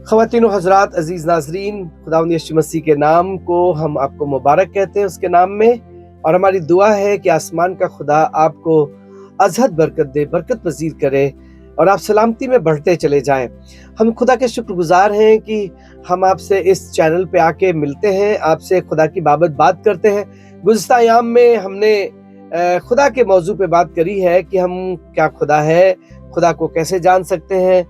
ख़वातीन व हज़रात, अज़ीज़ नाज़रीन, खुदावंद यीशु मसीह के नाम को हम आपको मुबारक कहते हैं उसके नाम में। और हमारी दुआ है कि आसमान का खुदा आपको अज़हद बरकत दे, बरकत वज़ीर करे और आप सलामती में बढ़ते चले जाएं। हम खुदा के शुक्रगुजार हैं कि हम आपसे इस चैनल पे आके मिलते हैं, आपसे खुदा की बाबत बात करते हैं। गुज़िश्ता अयाम में हमने खुदा के मौजू पे बात करी है कि हम क्या खुदा है, खुदा को कैसे जान सकते हैं,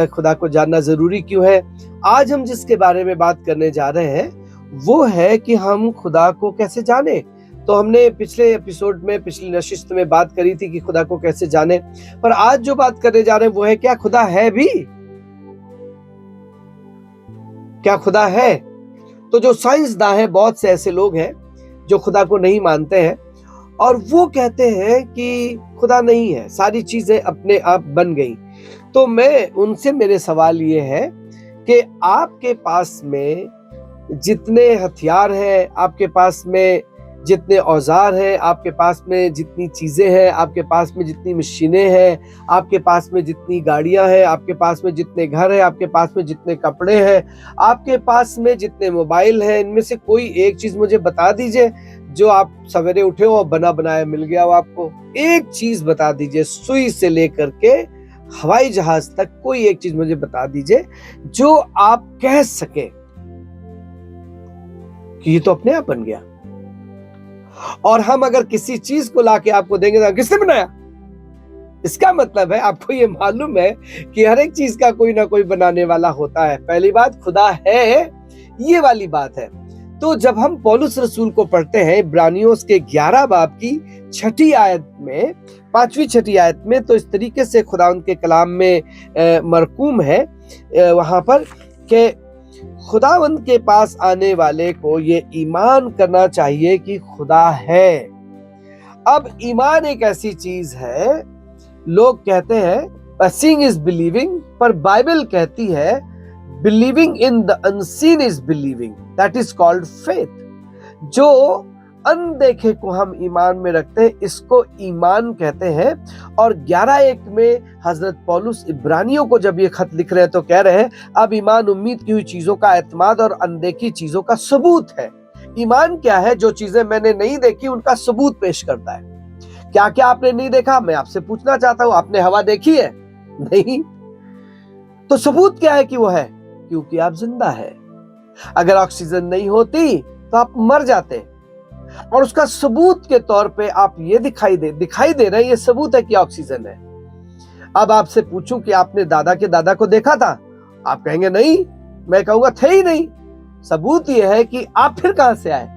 खुदा को जानना ज़रूरी क्यों है। आज हम जिसके बारे में बात करने जा रहे हैं वो है कि हम खुदा को कैसे जाने। तो हमने पिछले एपिसोड में, पिछली नशिस्त में बात करी थी कि खुदा को कैसे जाने, पर आज जो बात करने जा रहे हैं वो है क्या खुदा है भी? क्या खुदा है? तो जो साइंसदान हैं, बहुत से ऐसे लोग हैं जो खुदा को नहीं मानते हैं और वो कहते हैं कि खुदा नहीं है, सारी चीजें अपने आप बन गई। तो मैं उनसे, मेरे सवाल ये है कि आपके पास में जितने हथियार हैं, आपके पास में जितने औजार हैं, आपके पास में जितनी चीजें हैं, आपके पास में जितनी मशीनें हैं, आपके पास में जितनी गाड़ियां हैं, आपके पास में जितने घर हैं, आपके पास में जितने कपड़े हैं, आपके पास में जितने मोबाइल हैं, इनमें से कोई एक चीज मुझे बता दीजिए जो आप सवेरे उठे हो और बना बनाया मिल गया हो आपको। एक चीज बता दीजिए, सुई से लेकर के हवाई जहाज तक कोई एक चीज मुझे बता दीजिए जो आप कह सके कि ये तो अपने आप बन गया। और हम अगर किसी चीज को लाके आपको देंगे तो किसने बनाया, इसका मतलब है आपको ये मालूम है कि हर एक चीज का कोई ना कोई बनाने वाला होता है। पहली बात खुदा है, ये वाली बात है। तो जब हम पौलुस रसूल को पढ़ते हैं इब्रानियों के 11 बाब की 6 आयत में, 5वीं-6 आयत में, तो इस तरीके से खुदा उनके कलाम में मरकूम है वहां पर कि खुदावंद के पास आने वाले को ये ईमान करना चाहिए कि खुदा है। अब ईमान एक ऐसी चीज है, लोग कहते हैं सीइंग इज बिलीविंग, पर बाइबल कहती है believing in the unseen is believing, that is called faith. जो अनदेखे को हम ईमान में रखते हैं, इसको ईमान कहते हैं। और 11:1 में हजरत पौलुस इब्रानियों को जब ये खत लिख रहे हैं तो कह रहे हैं अब ईमान उम्मीद की हुई चीजों का एतमाद और अनदेखी चीजों का सबूत है। ईमान क्या है? जो चीजें मैंने नहीं देखी उनका सबूत पेश करता है। क्या क्या आपने नहीं देखा? मैं आपसे पूछना चाहता हूं, आपने हवा देखी है? नहीं। तो सबूत क्या है कि वो है? क्योंकि आप जिंदा है। अगर ऑक्सीजन नहीं होती तो आप मर जाते, और उसका सबूत के तौर पे आप ये दिखाई दे रहे हैं, ये सबूत है कि ऑक्सीजन है। अब आपसे पूछूं कि आपने दादा के दादा को देखा था? आप कहेंगे नहीं। मैं कहूंगा थे ही नहीं। सबूत ये है कि आप फिर कहां से आए?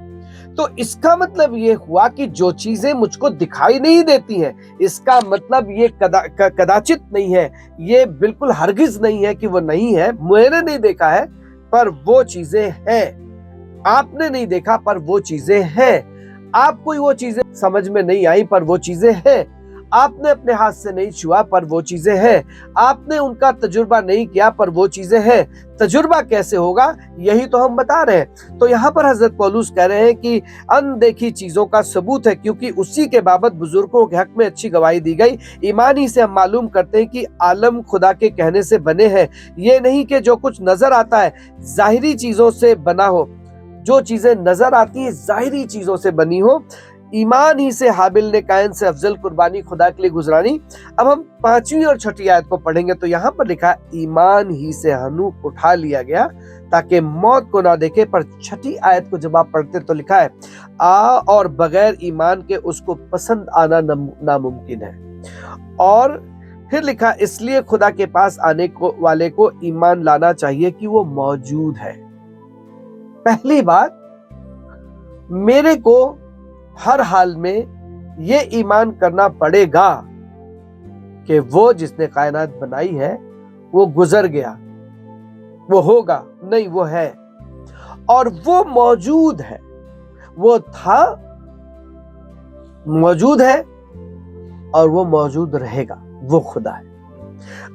तो इसका मतलब ये हुआ कि जो चीजें मुझको दिखाई नहीं देती हैं, इसका मतलब ये कदाचित नहीं है, ये बिल्कुल हरगिज नहीं है कि वो नहीं है। मैंने नहीं देखा है पर वो चीजें हैं। आपने नहीं देखा पर वो चीजें हैं। आपको वो चीजें समझ में नहीं आई पर वो चीजें हैं। आपने अपने हाथ से नहीं छुआ पर वो चीजें हैं। आपने उनका तजुर्बा नहीं किया पर वो चीजें हैं। तजुर्बा कैसे होगा, यही तो हम बता रहे हैं। तो यहाँ पर हजरत पौलुस कह रहे हैं कि अनदेखी चीजों का सबूत है, क्योंकि उसी के बाबत बुजुर्गों के हक में अच्छी गवाही दी गई। ईमान ही से हम मालूम करते हैं कि आलम खुदा के कहने से बने हैं। ये नहीं कि जो कुछ नजर आता है जाहिरी चीजों से बना हो। जो चीजें नजर आती है जाहिरी चीजों से बनी हो। ईमान ही से हाबिल ने कायन से अफजल कुर्बानी खुदा के लिए गुजरानी। अब हम 5वीं और 6ठी आयत को पढ़ेंगे तो यहाँ पर लिखा ईमान ही से हनूक उठा लिया गया ताकि मौत को ना देखे। पर 6ठी आयत को जब आप पढ़ते तो लिखा है और बगैर ईमान के उसको पसंद आना नामुमकिन है। और फिर लिखा इसलिए खुदा के पास आने वाले को ईमान लाना चाहिए कि वो मौजूद है। पहली बात, मेरे को हर हाल में ये ईमान करना पड़ेगा कि वो जिसने कायनात बनाई है वो गुजर गया, वो होगा नहीं, वो है और वो मौजूद है। वो था, मौजूद है और वो मौजूद रहेगा। वो खुदा है।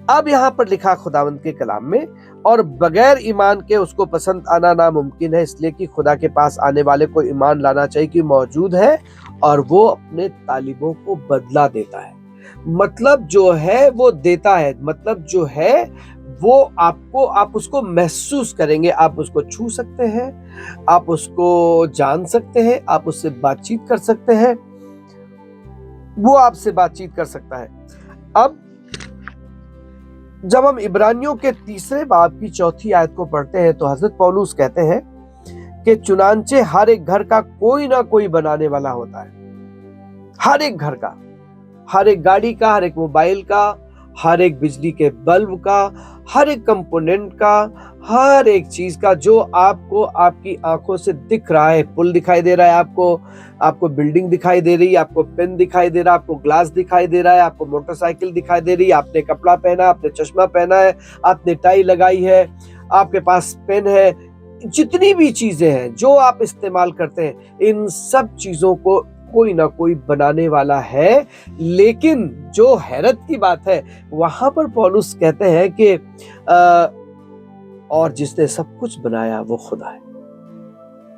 अब यहां पर लिखा खुदावंद के कलाम में, और बगैर ईमान के उसको पसंद आना नामुमकिन है, इसलिए कि खुदा के पास आने वाले को ईमान लाना चाहिए कि मौजूद है और वो अपने तालिबों को बदला देता है। मतलब जो है वो देता है, मतलब जो है वो आप उसको महसूस करेंगे, आप उसको छू सकते हैं, आप उसको जान सकते हैं, आप उससे बातचीत कर सकते हैं, वो आपसे बातचीत कर सकता है। अब जब हम इब्रानियों के 3 बाब की 4 आयत को पढ़ते हैं तो हजरत पौलुस कहते हैं कि चुनांचे हर एक घर का कोई ना कोई बनाने वाला होता है। हर एक घर का, हर एक गाड़ी का, हर एक मोबाइल का, हर एक बिजली के बल्ब का, हर एक कंपोनेंट का, हर एक चीज का जो आपको आपकी आंखों से दिख रहा है। पुल दिखाई दे रहा है आपको बिल्डिंग दिखाई दे रही है, आपको पेन दिखाई दे रहा है, आपको ग्लास दिखाई दे रहा है, आपको मोटरसाइकिल दिखाई दे रही है, आपने कपड़ा पहना, आपने चश्मा पहना है, आपने टाई लगाई है, आपके पास पेन है। जितनी भी चीजें हैं जो आप इस्तेमाल करते हैं, इन सब चीजों को कोई ना कोई बनाने वाला है। लेकिन जो हैरत की बात है, वहां पर पौलुस कहते हैं कि और जिसने सब कुछ बनाया वो खुदा है।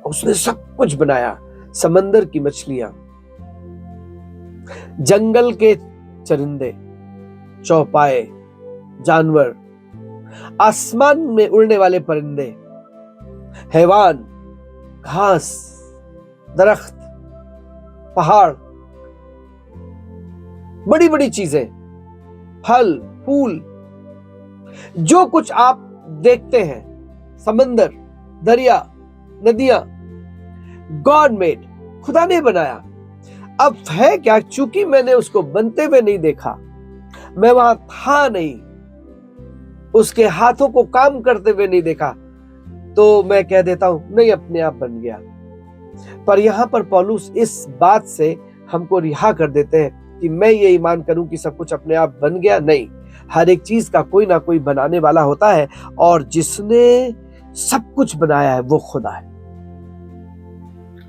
उसने सब कुछ बनाया, समंदर की मछलियां, जंगल के चरिंदे, चौपाए, जानवर, आसमान में उड़ने वाले परिंदे, हैवान, घास, दरख्त, पहाड़, बड़ी बड़ी चीजें, फल, फूल, जो कुछ आप देखते हैं, समंदर, दरिया, नदियां, गॉड मेड, खुदा ने बनाया। अब है क्या, चूंकि मैंने उसको बनते हुए नहीं देखा, मैं वहां था नहीं, उसके हाथों को काम करते हुए नहीं देखा, तो मैं कह देता हूं नहीं, अपने आप बन गया। पर यहां पर पौलुस इस बात से हमको रिहा कर देते हैं कि मैं ये ईमान करूं कि सब कुछ अपने आप बन गया। नहीं, हर एक चीज का कोई ना कोई बनाने वाला होता है, और जिसने सब कुछ बनाया है वो खुदा है।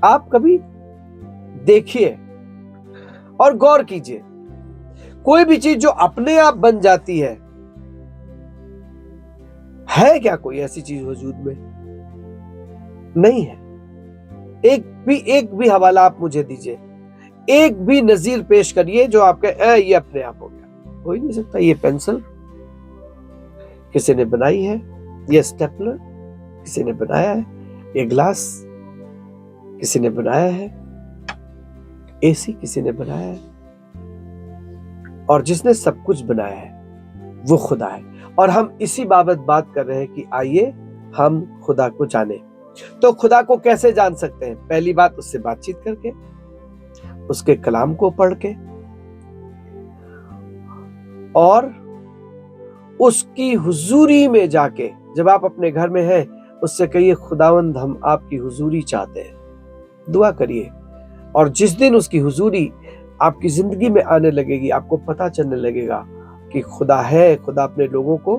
आप कभी देखिए और गौर कीजिए, कोई भी चीज जो अपने आप बन जाती है क्या कोई ऐसी चीज वजूद में? नहीं है। एक भी हवाला आप मुझे दीजिए, एक भी नजीर पेश करिए जो आपके ये अपने आप हो गया। हो ही नहीं सकता। ये पेंसिल किसी ने बनाई है, ये स्टेपलर किसी ने बनाया है, ये ग्लास किसी ने बनाया है, एसी किसी ने बनाया है, और जिसने सब कुछ बनाया है वो खुदा है। और हम इसी बाबत बात कर रहे हैं कि आइए हम खुदा को जाने। तो खुदा को कैसे जान सकते हैं? पहली बात, उससे बातचीत करके, उसके कलाम को पढ़ के, और उसकी हुजूरी में जाके। जब आप अपने घर में हैं, उससे कहिए खुदावंद हम आपकी हुजूरी चाहते हैं, दुआ करिए। और जिस दिन उसकी हुजूरी आपकी जिंदगी में आने लगेगी, आपको पता चलने लगेगा कि खुदा है। खुदा अपने लोगों को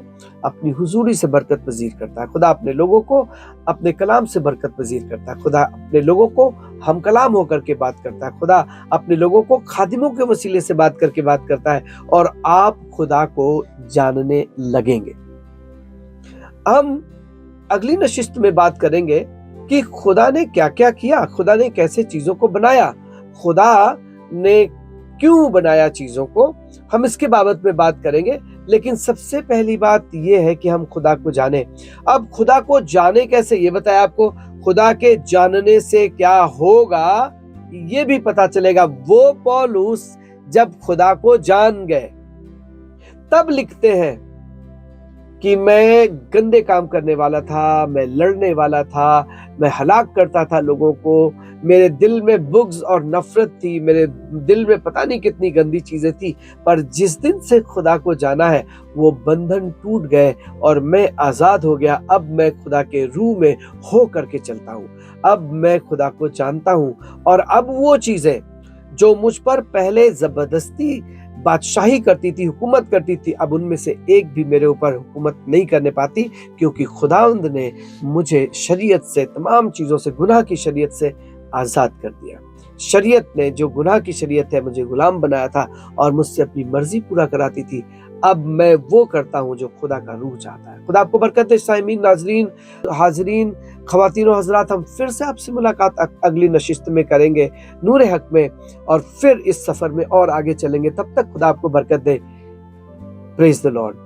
अपनी हुजूरी से बरकत पजीर करता है, खुदा अपने लोगों को अपने कलाम से बरकत पजीर करता है, खुदा अपने लोगों को हम कलाम होकर के बात करता है, खुदा अपने लोगों को खादिमों के वसीले से बात करके बात करता है, और आप खुदा को जानने लगेंगे। हम अगली नशिस्त में बात करेंगे कि खुदा ने क्या क्या किया, खुदा ने कैसे चीजों को बनाया, खुदा ने क्यों बनाया चीजों को। हम इसके बाबत में बात करेंगे। लेकिन सबसे पहली बात यह है कि हम खुदा को जाने। अब खुदा को जाने कैसे, ये बताया आपको। खुदा के जानने से क्या होगा ये भी पता चलेगा। वो पौलुस जब खुदा को जान गए तब लिखते हैं कि मैं गंदे काम करने वाला था, मैं लड़ने वाला था, मैं हलाक करता था लोगों को, मेरे दिल में बुग़्ज़ और नफरत थी, मेरे दिल में पता नहीं कितनी गंदी चीजें थी। पर जिस दिन से खुदा को जाना है वो बंधन टूट गए और मैं आजाद हो गया। अब मैं खुदा के रूह में हो करके चलता हूँ, अब मैं खुदा को जानता हूँ। और अब वो चीजें जो मुझ पर पहले जबरदस्ती बादशाही करती थी, हुकूमत करती थी, अब उनमें से एक भी मेरे ऊपर हुकूमत नहीं करने पाती, क्योंकि खुदावंद ने मुझे शरीयत से, तमाम चीजों से, गुनाह की शरीयत से आजाद कर दिया। शरीयत ने, जो गुनाह की शरीयत है, मुझे गुलाम बनाया था और मुझसे अपनी मर्जी पूरा कराती थी। अब मैं वो करता हूं जो खुदा का रूह चाहता है। खुदा आपको बरकत दे। साइमीन, नाजरीन, हाजरीन, खवातीन और हजरात, हम फिर से आपसे मुलाकात अगली नशिस्त में करेंगे नूर हक में, और फिर इस सफर में और आगे चलेंगे। तब तक खुदा आपको बरकत दे। Praise the Lord.